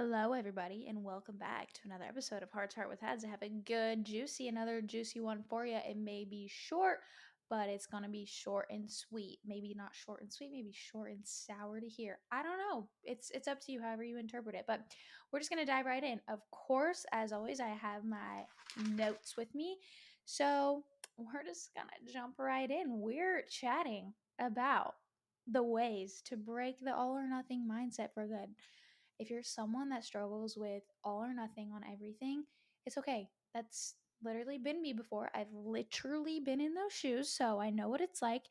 Hello, everybody, and welcome back to another episode of Heart to Heart with Hads. I have a good, another juicy one for you. It may be short, but it's gonna be short and sweet. Maybe not short and sweet, maybe short and sour to hear. I don't know. It's up to you, however you interpret it. But we're just gonna dive right in. Of course, as always, I have my notes with me, so we're just gonna jump right in. We're chatting about the ways to break the all or nothing mindset for good. If you're someone that struggles with all or nothing on everything, it's okay. That's literally been me before. I've literally been in those shoes, so I know what it's like,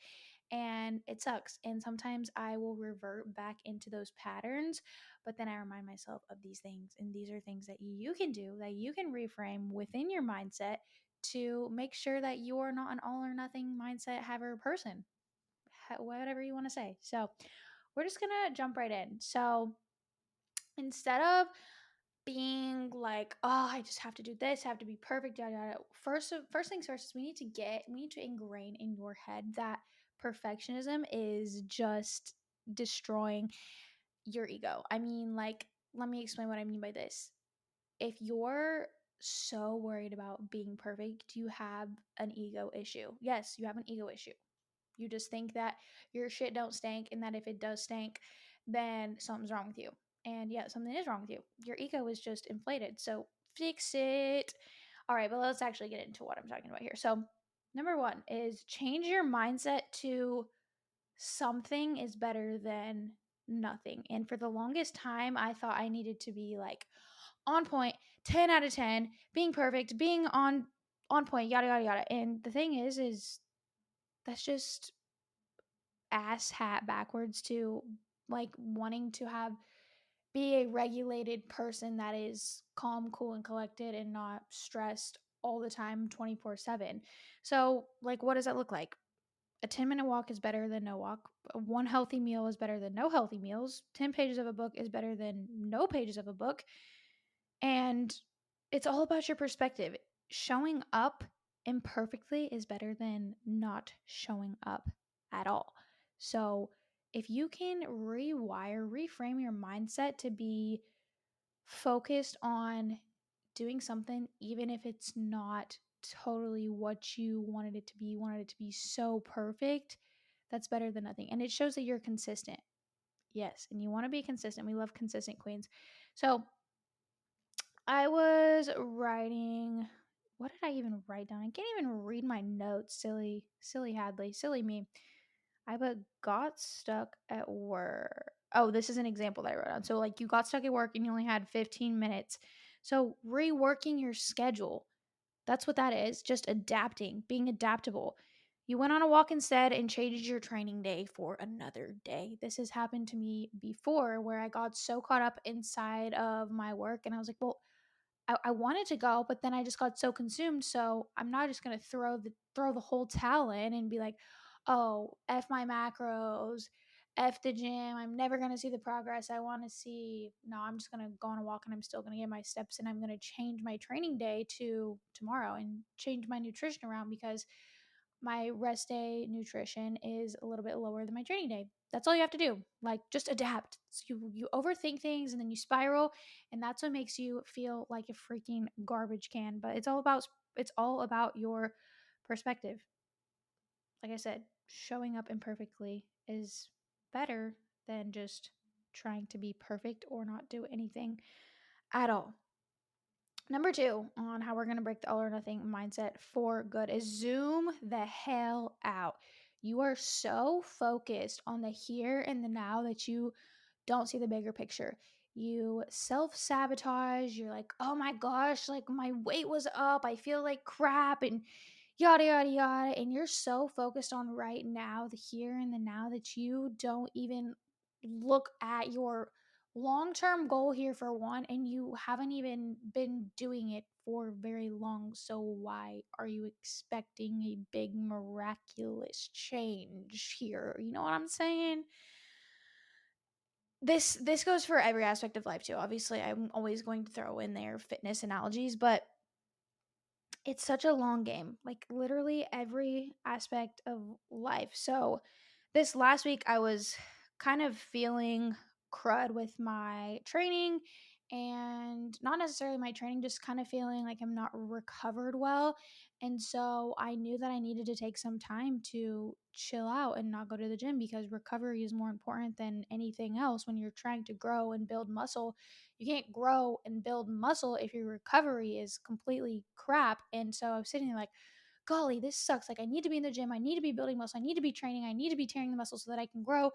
and it sucks. And sometimes I will revert back into those patterns, but then I remind myself of these things, and these are things that you can do, that you can reframe within your mindset to make sure that you are not an all or nothing mindset haver person, whatever you want to say. So, we're just gonna jump right in. So, instead of being like, oh, I just have to do this, have to be perfect, yada yada. First things first is we need to ingrain in your head that perfectionism is just destroying your ego. I mean, like, let me explain what I mean by this. If you're so worried about being perfect, you have an ego issue. Yes, you have an ego issue. You just think that your shit don't stink, and that if it does stink, then something's wrong with you. And yeah, something is wrong with you. Your ego is just inflated. So fix it. All right, but let's actually get into what I'm talking about here. So, number one is change your mindset to something is better than nothing. And for the longest time, I thought I needed to be like on point, 10 out of 10, being perfect, being on point, yada yada yada. And the thing is that's just ass hat backwards to like wanting to have be a regulated person that is calm, cool, and collected and not stressed all the time 24/7. So, like, what does that look like? A 10-minute walk is better than no walk. One healthy meal is better than no healthy meals. 10 pages of a book is better than no pages of a book. And it's all about your perspective. Showing up imperfectly is better than not showing up at all. So, if you can reframe your mindset to be focused on doing something, even if it's not totally what you wanted it to be, you wanted it to be so perfect, that's better than nothing. And it shows that you're consistent. Yes, and you want to be consistent. We love consistent queens. So, I was writing. What did I even write down? I can't even read my notes. Silly Hadley. Silly me. I but got stuck at work. Oh, this is an example that I wrote down. So, like, you got stuck at work and you only had 15 minutes. So, reworking your schedule. That's what that is. Just adapting, being adaptable. You went on a walk instead and changed your training day for another day. This has happened to me before where I got so caught up inside of my work and I was like, well, I wanted to go, but then I just got so consumed. So I'm not just gonna throw the whole towel in and be like, oh, f my macros, f the gym. I'm never gonna see the progress I want to see. No, I'm just gonna go on a walk and I'm still gonna get my steps and I'm gonna change my training day to tomorrow and change my nutrition around because my rest day nutrition is a little bit lower than my training day. That's all you have to do. Like, just adapt. So you overthink things and then you spiral, and that's what makes you feel like a freaking garbage can. But it's all about your perspective. Like I said, showing up imperfectly is better than just trying to be perfect or not do anything at all. Number two on how we're going to break the all or nothing mindset for good is zoom the hell out. You are so focused on the here and the now that you don't see the bigger picture. You self sabotage. You're like, oh my gosh, like my weight was up. I feel like crap and yada, yada, yada. And you're so focused on right now, the here and the now, that you don't even look at your long term goal here for one, and you haven't even been doing it for very long. So, why are you expecting a big miraculous change here? You know what I'm saying? This goes for every aspect of life too. Obviously, I'm always going to throw in there fitness analogies, but it's such a long game. Like, literally every aspect of life. So this last week I was kind of feeling crud with my training and not necessarily my training, just kind of feeling like I'm not recovered well. And so I knew that I needed to take some time to chill out and not go to the gym, because recovery is more important than anything else when you're trying to grow and build muscle. You can't grow and build muscle if your recovery is completely crap. And so I was sitting there like, golly, this sucks. Like, I need to be in the gym. I need to be building muscle. I need to be training. I need to be tearing the muscle so that I can grow.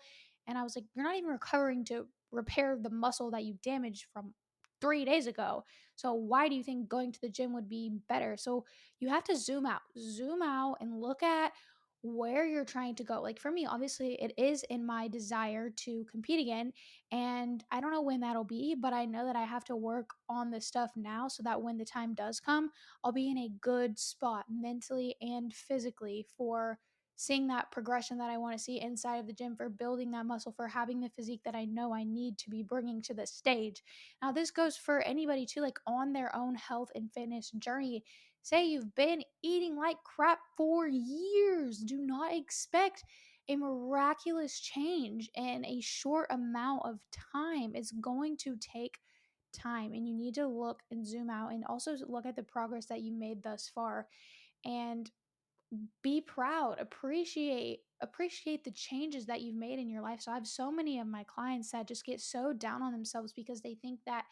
And I was like, you're not even recovering to repair the muscle that you damaged from 3 days ago. So why do you think going to the gym would be better? So you have to zoom out and look at where you're trying to go. Like for me, obviously, it is in my desire to compete again. And I don't know when that'll be, but I know that I have to work on this stuff now so that when the time does come, I'll be in a good spot mentally and physically for seeing that progression that I want to see inside of the gym, for building that muscle, for having the physique that I know I need to be bringing to the stage. Now, this goes for anybody too, like on their own health and fitness journey. Say you've been eating like crap for years. Do not expect a miraculous change in a short amount of time. It's going to take time, and you need to look and zoom out and also look at the progress that you made thus far, and be proud, appreciate the changes that you've made in your life. So I have so many of my clients that just get so down on themselves because they think that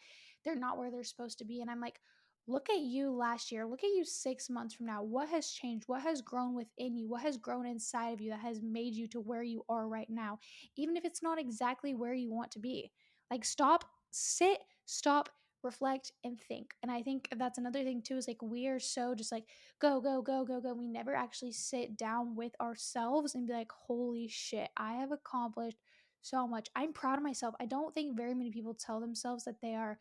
they're not where they're supposed to be. And I'm like, look at you last year, look at you 6 months from now. What has changed? What has grown within you? What has grown inside of you that has made you to where you are right now, even if it's not exactly where you want to be? Like, stop, reflect, and think. And I think that's another thing too, is like we are so just like go, go, go, go, go. We never actually sit down with ourselves and be like, holy shit, I have accomplished so much. I'm proud of myself. I don't think very many people tell themselves that they are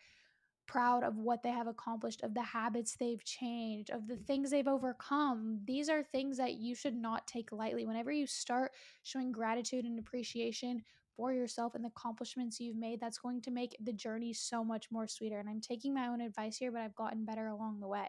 proud of what they have accomplished, of the habits they've changed, of the things they've overcome. These are things that you should not take lightly. Whenever you start showing gratitude and appreciation for yourself and the accomplishments you've made, that's going to make the journey so much more sweeter. And I'm taking my own advice here, but I've gotten better along the way.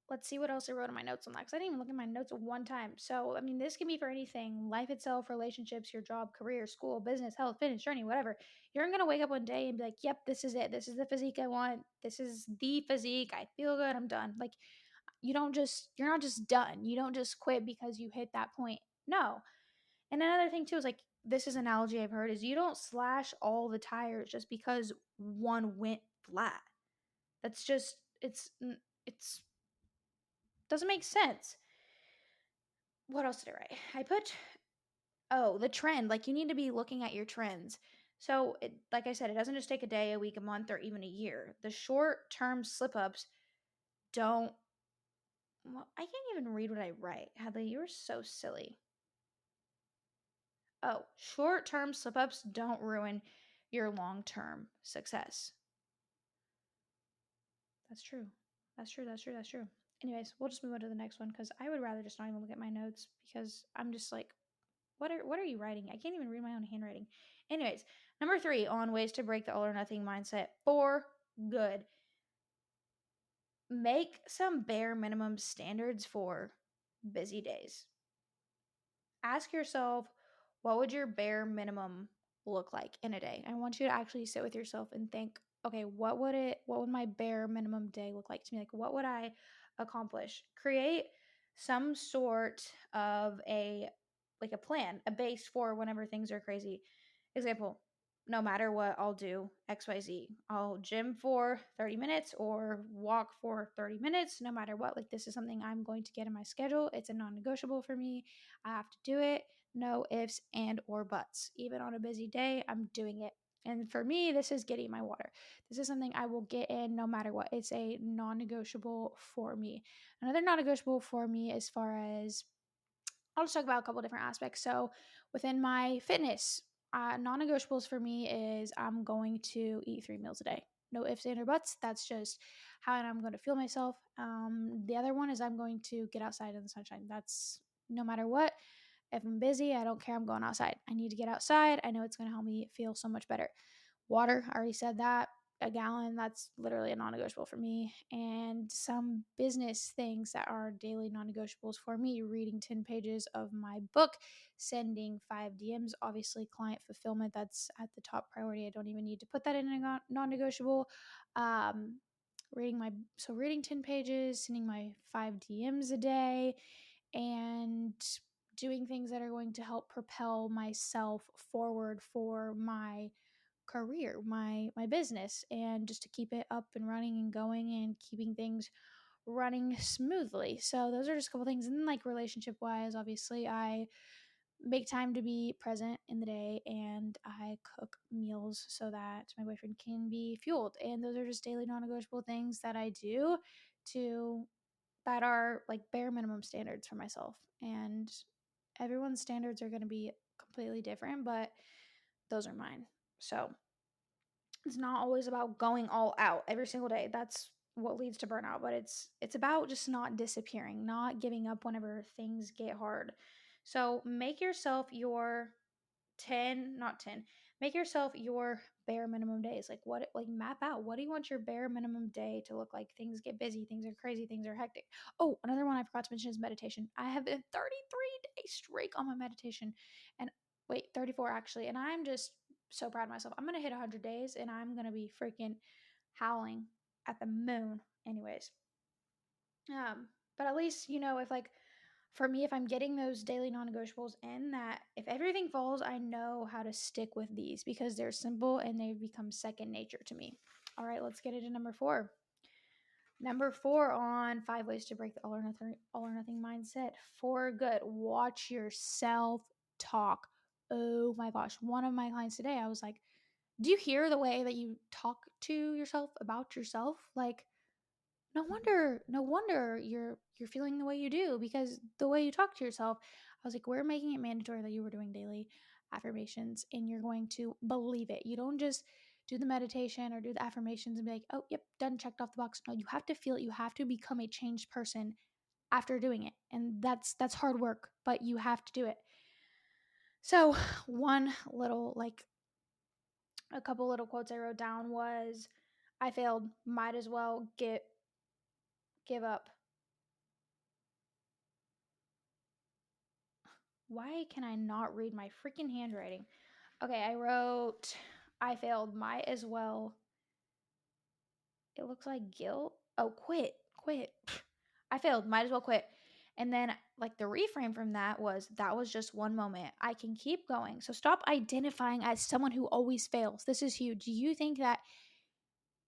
Let's see what else I wrote in my notes on that, because I didn't even look at my notes one time. So, I mean, this can be for anything: life itself, relationships, your job, career, school, business, health, fitness, journey, whatever. You're going to wake up one day and be like, yep, this is it. This is the physique I want. This is the physique. I feel good. I'm done. Like, you're not just done. You don't just quit because you hit that point. No. And another thing, too, is like, this is an analogy I've heard, is you don't slash all the tires just because one went flat. That's just, it's, doesn't make sense. What else did I write? I put, oh, the trend. Like, you need to be looking at your trends. So, like I said, it doesn't just take a day, a week, a month, or even a year. The short term slip ups don't, well, I can't even read what I write. Hadley, you're so silly. Oh, short term slip ups don't ruin your long term success. That's true. That's true. That's true. That's true. Anyways, we'll just move on to the next one, because I would rather just not even look at my notes, because I'm just like, what are you writing? I can't even read my own handwriting. Anyways, number 3 on ways to break the all or nothing mindset for good. Make some bare minimum standards for busy days. Ask yourself, what would your bare minimum look like in a day? I want you to actually sit with yourself and think, okay, what would my bare minimum day look like to me? Like, what would I accomplish? Create some sort of a plan, a base for whenever things are crazy. Example, no matter what, I'll do XYZ. I'll gym for 30 minutes or walk for 30 minutes, no matter what. Like, this is something I'm going to get in my schedule. It's a non-negotiable for me. I have to do it. No ifs and or buts. Even on a busy day, I'm doing it. And for me, this is getting my water. This is something I will get in no matter what. It's a non-negotiable for me. Another non-negotiable for me, as far as, I'll just talk about a couple different aspects. So within my fitness, non-negotiables for me is I'm going to eat 3 meals a day. No ifs, and or buts. That's just how I'm going to feel myself. The other one is I'm going to get outside in the sunshine. That's no matter what. If I'm busy, I don't care. I'm going outside. I need to get outside. I know it's going to help me feel so much better. Water, I already said that. a gallon, that's literally a non-negotiable for me. And some business things that are daily non-negotiables for me: reading 10 pages of my book, sending 5 DMs. Obviously, client fulfillment, that's at the top priority. I don't even need to put that in a non-negotiable. um, reading 10 pages, sending my 5 DMs a day, and doing things that are going to help propel myself forward for my career, my business, and just to keep it up and running and going and keeping things running smoothly. So those are just a couple things. And then, like, relationship wise, obviously I make time to be present in the day, and I cook meals so that my boyfriend can be fueled. And those are just daily non-negotiable things that I do to that are like bare minimum standards for myself. And everyone's standards are going to be completely different, but those are mine. So it's not always about going all out every single day. That's what leads to burnout, but it's about just not disappearing, not giving up whenever things get hard. So make yourself your 10, not 10, make yourself your bare minimum days. Like, what, like, map out what do you want your bare minimum day to look like. Things get busy, things are crazy, things are hectic. Oh, another one I forgot to mention is meditation. I have been 33 days streak on my meditation, and wait, 34 actually, and I'm just so proud of myself. I'm gonna hit 100 days and I'm gonna be freaking howling at the moon. Anyways, but at least, if, like, for me, if I'm getting those daily non-negotiables in, that if everything falls, I know how to stick with these because they're simple and they've become second nature to me. All right, let's get into number 4. Number 4 on 5 ways to break the all or nothing mindset for good. Watch yourself talk. Oh my gosh, one of my clients today, I was like, do you hear the way that you talk to yourself about yourself? Like, no wonder you're feeling the way you do, because the way you talk to yourself. I was like, we're making it mandatory that you were doing daily affirmations, and you're going to believe it. You don't just do the meditation or do the affirmations and be like, oh, yep, done, checked off the box. No, you have to feel it. You have to become a changed person after doing it, and that's hard work, but you have to do it. So one little, like, a couple little quotes I wrote down was, I failed, might as well give up. Why can I not read my freaking handwriting? Okay, I wrote, I failed, might as well. It looks like guilt. Oh, quit. I failed, might as well quit. And then, like, the reframe from that was just one moment. I can keep going. So stop identifying as someone who always fails. This is huge. Do you think that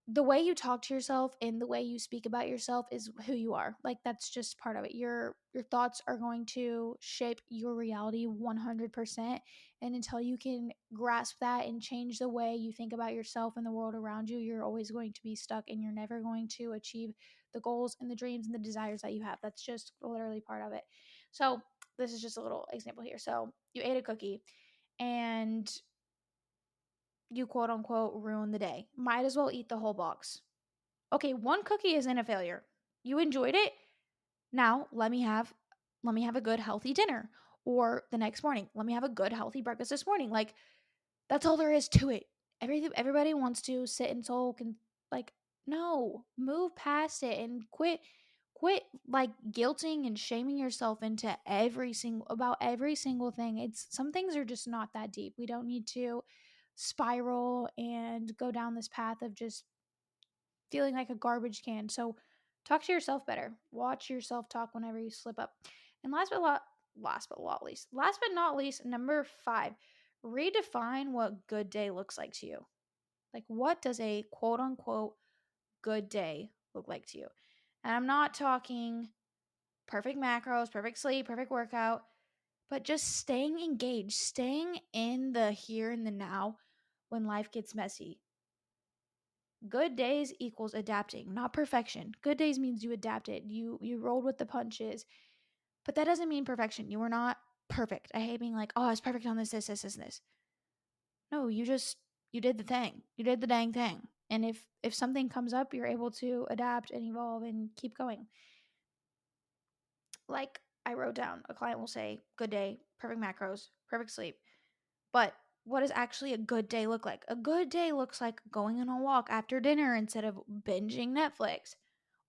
the way you talk to yourself and the way you speak about yourself is who you are? Like, that's just part of it. Your thoughts are going to shape your reality 100%, and until you can grasp that and change the way you think about yourself and the world around you, you're always going to be stuck, and you're never going to achieve the goals and the dreams and the desires that you have. That's just literally part of it. So this is just a little example here. So you ate a cookie and you quote unquote ruined the day. Might as well eat the whole box. Okay, one cookie isn't a failure. You enjoyed it. Now let me have a good healthy dinner. Or the next morning, let me have a good healthy breakfast this morning. Like, that's all there is to it. Everybody wants to sit and sulk and, like, no, move past it and quit like guilting and shaming yourself into every single thing. It's Some things are just not that deep. We don't need to spiral and go down this path of just feeling like a garbage can. So talk to yourself better. Watch yourself talk whenever you slip up. And last but not least, number 5, redefine what good day looks like to you. Like, what does a quote unquote good day look like to you? And I'm not talking perfect macros, perfect sleep, perfect workout, but just staying engaged, staying in the here and the now when life gets messy. Good days equals adapting, not perfection. Good days means you adapted. You rolled with the punches. But that doesn't mean perfection. You were not perfect. I hate being like, oh, I was perfect on this, and this. No, you did the thing. You did the dang thing. And if something comes up, you're able to adapt and evolve and keep going. Like, I wrote down, a client will say, good day, perfect macros, perfect sleep. But what does actually a good day look like? A good day looks like going on a walk after dinner instead of binging Netflix,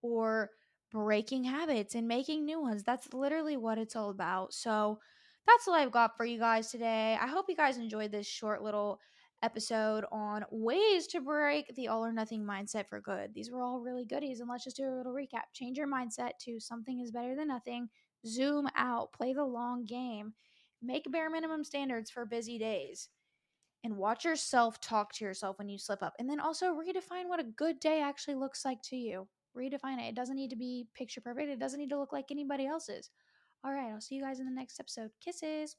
or breaking habits and making new ones. That's literally what it's all about. So that's what I've got for you guys today. I hope you guys enjoyed this short little episode on ways to break the all or nothing mindset for good. These were all really goodies. And let's just do a little recap. Change your mindset to something is better than nothing. Zoom out, play the long game, make bare minimum standards for busy days, and watch yourself talk to yourself when you slip up. And then also redefine what a good day actually looks like to you. Redefine it. It doesn't need to be picture perfect. It doesn't need to look like anybody else's. All right, I'll see you guys in the next episode. Kisses.